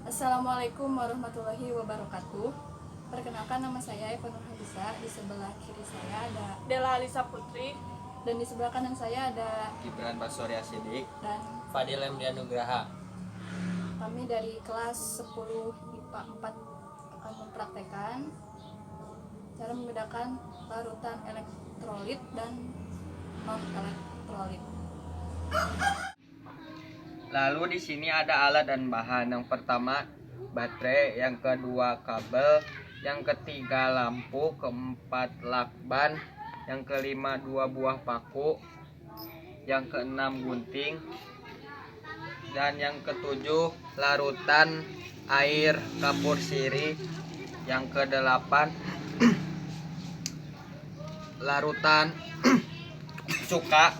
Assalamualaikum warahmatullahi wabarakatuh. Perkenalkan, nama saya Eva Nurhadisa. Di sebelah kiri saya ada Della Alisa Putri, dan di sebelah kanan saya ada Gibran Basorya Sidik dan Fadil Emdia Nugraha. kami dari kelas 10 IPA 4 akan mempraktekkan cara membedakan larutan elektrolit dan non elektrolit. Lalu di sini ada alat dan bahan. Yang pertama baterai, yang kedua kabel, yang ketiga lampu, keempat lakban, yang kelima 2 buah paku, yang keenam gunting, dan yang ketujuh larutan air kapur sirih, yang kedelapan larutan cuka,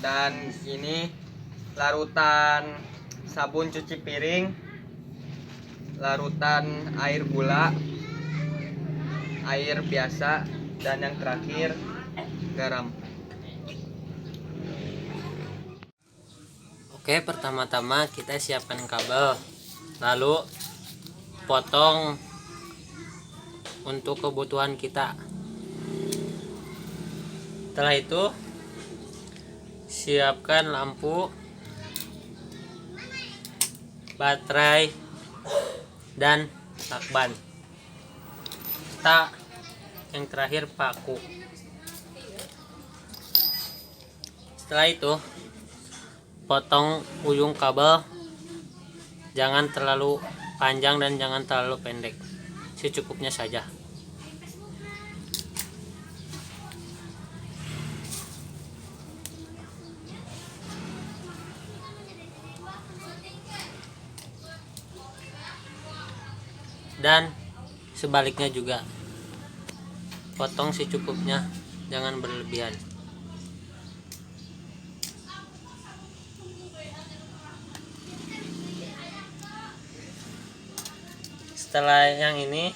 dan ini larutan sabun cuci piring, larutan air gula, air biasa, dan yang terakhir garam. Oke, pertama-tama kita siapkan kabel, lalu potong untuk kebutuhan kita. Setelah itu siapkan lampu, baterai, dan lakban. Yang terakhir paku. Setelah itu potong ujung kabel, jangan terlalu panjang dan jangan terlalu pendek, secukupnya saja. Dan sebaliknya juga, potong secukupnya, jangan berlebihan. Setelah yang ini,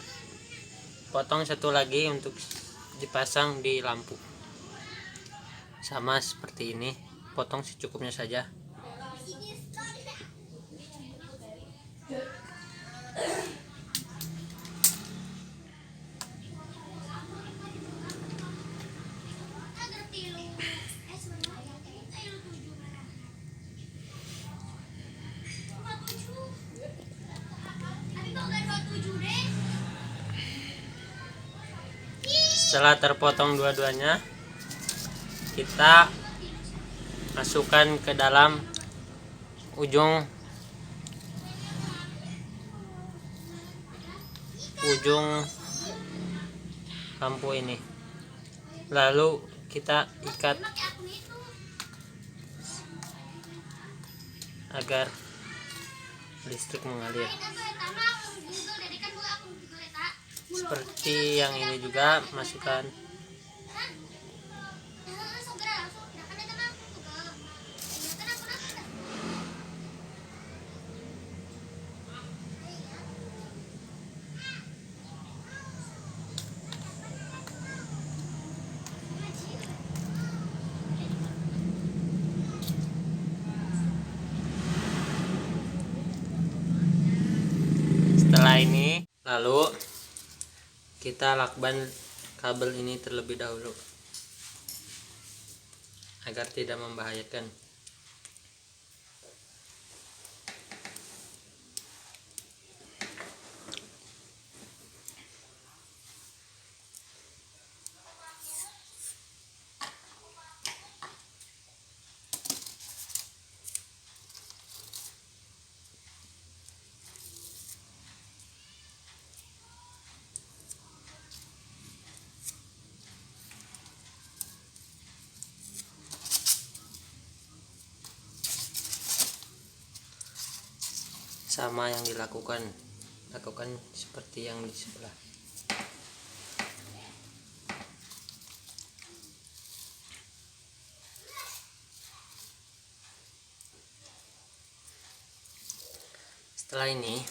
potong satu lagi untuk dipasang di lampu. Sama seperti ini, potong secukupnya saja. Setelah terpotong dua-duanya, kita masukkan ke dalam ujung lampu ini, lalu kita ikat agar listrik mengalir. Seperti yang ini juga, masukkan setelah ini, lalu kita lakban kabel ini terlebih dahulu agar tidak membahayakan. Sama yang lakukan seperti yang di sebelah. Setelah ini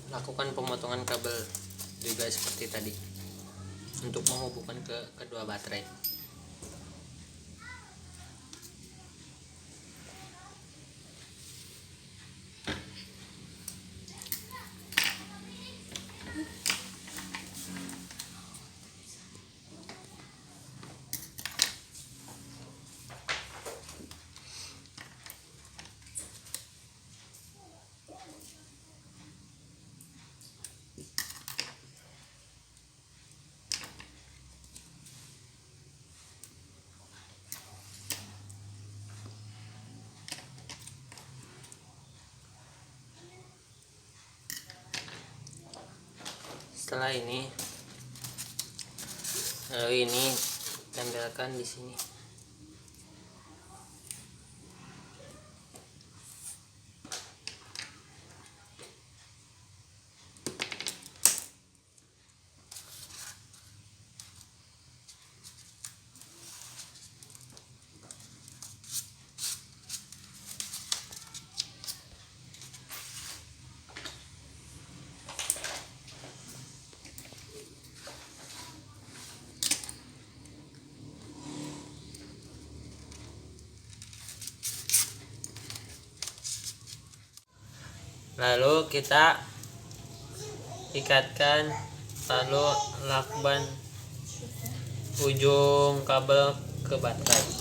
lakukan pemotongan kabel juga seperti tadi untuk menghubungkan ke kedua baterai. Setelah ini, lalu ini tempelkan di sini. Lalu kita ikatkan lalu lakban ujung kabel ke baterai.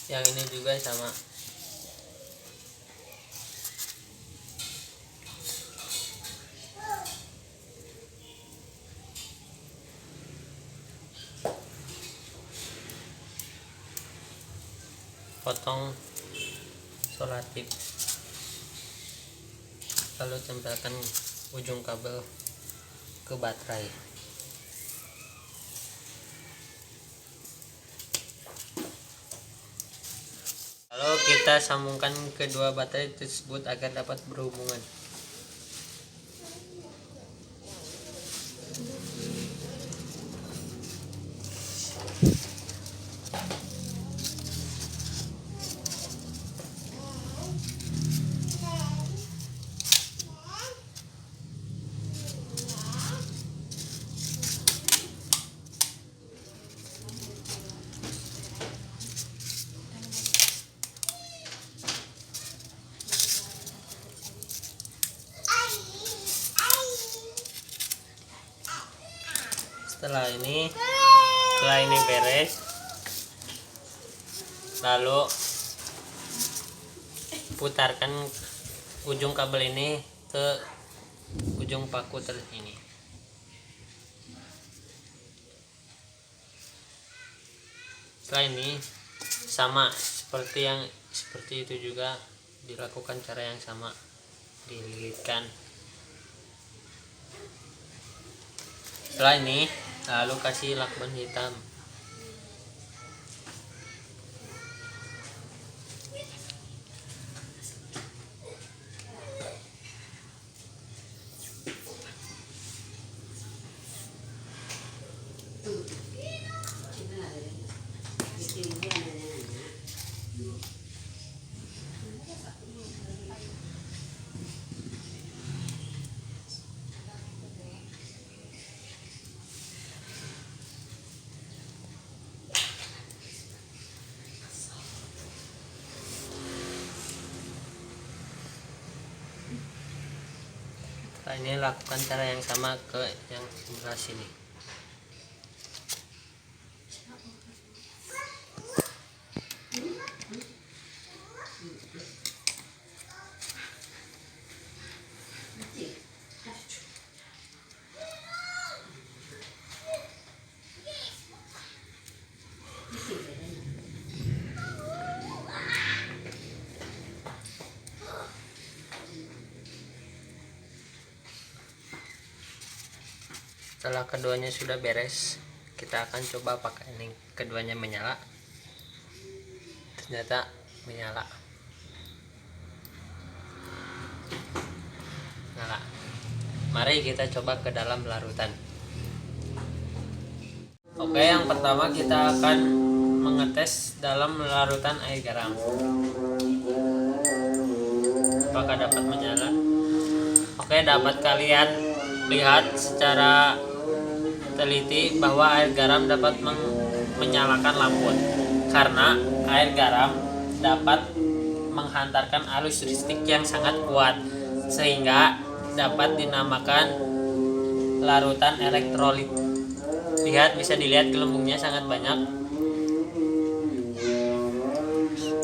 Yang ini juga sama. Potong solatif, lalu tempelkan ujung kabel ke baterai. Lalu kita sambungkan kedua baterai tersebut agar dapat berhubungan. Setelah ini beres, lalu putarkan ujung kabel ini ke ujung paku ini. Setelah ini sama seperti itu juga dilakukan cara yang sama, dililitkan. Setelah ini lalu kasih lakban hitam. Setelah ini lakukan cara yang sama ke yang sebelah sini. Setelah keduanya sudah beres, kita akan coba pakai ini. Keduanya menyala, ternyata menyala. Mari kita coba ke dalam larutan. Oke, yang pertama kita akan mengetes dalam larutan air garam. Apakah dapat menyala? Oke, dapat kalian lihat secara teliti bahwa air garam dapat menyalakan lampu, karena air garam dapat menghantarkan arus listrik yang sangat kuat, sehingga dapat dinamakan larutan elektrolit. Lihat, bisa dilihat gelembungnya sangat banyak.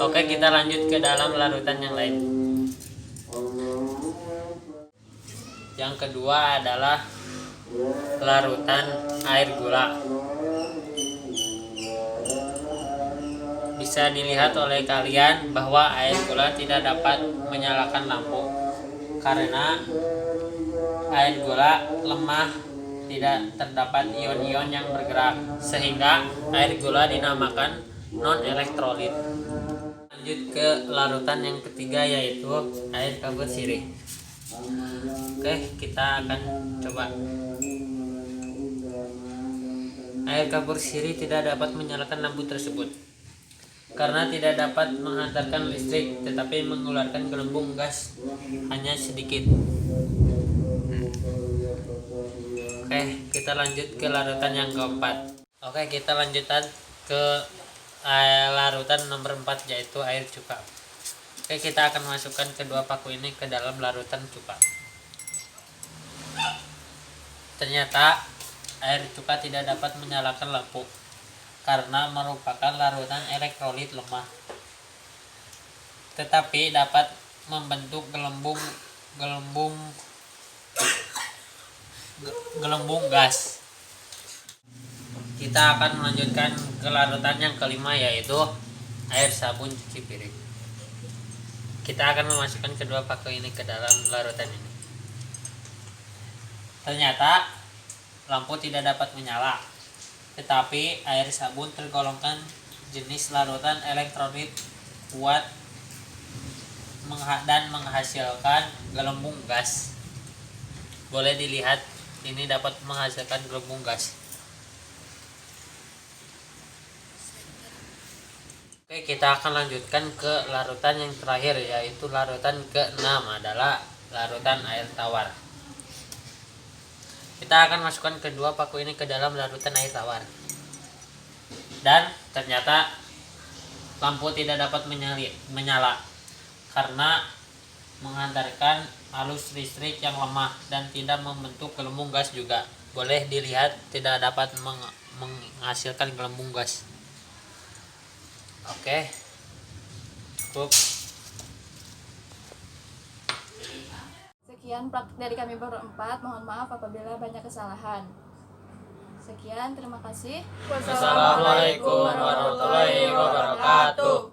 Oke, kita lanjut ke dalam larutan yang lain. Yang kedua adalah larutan air gula. Bisa dilihat oleh kalian bahwa air gula tidak dapat menyalakan lampu karena air gula lemah, tidak terdapat ion-ion yang bergerak, sehingga air gula dinamakan non-elektrolit. Lanjut ke larutan yang ketiga, yaitu air kabut sirih. Oke, kita akan coba. Air kabur sirih tidak dapat menyalakan lampu tersebut karena tidak dapat menghantarkan listrik, tetapi mengeluarkan gelembung gas hanya sedikit. Oke, kita lanjut ke larutan yang keempat. Oke, kita lanjutkan ke larutan nomor 4, yaitu air cuka. Oke, kita akan masukkan kedua paku ini ke dalam larutan cuka. Ternyata air cuka tidak dapat menyalakan lampu karena merupakan larutan elektrolit lemah, tetapi dapat membentuk gelembung gas. Kita akan melanjutkan ke larutan yang kelima, yaitu air sabun cuci piring. Kita akan memasukkan kedua paku ini ke dalam larutan ini. Ternyata lampu tidak dapat menyala, tetapi air sabun tergolongkan jenis larutan elektrolit kuat dan menghasilkan gelembung gas. Boleh dilihat, ini dapat menghasilkan gelembung gas. Oke, kita akan lanjutkan ke larutan yang terakhir, yaitu larutan ke-6 adalah larutan air tawar. Kita akan masukkan kedua paku ini ke dalam larutan air tawar. Dan ternyata lampu tidak dapat menyala karena menghantarkan arus listrik yang lemah dan tidak membentuk gelembung gas juga. Boleh dilihat, tidak dapat menghasilkan gelembung gas. Oke, cukup. Sekian praktik dari kami berempat. Mohon maaf apabila banyak kesalahan. Sekian, terima kasih. Wassalamualaikum warahmatullahi wabarakatuh.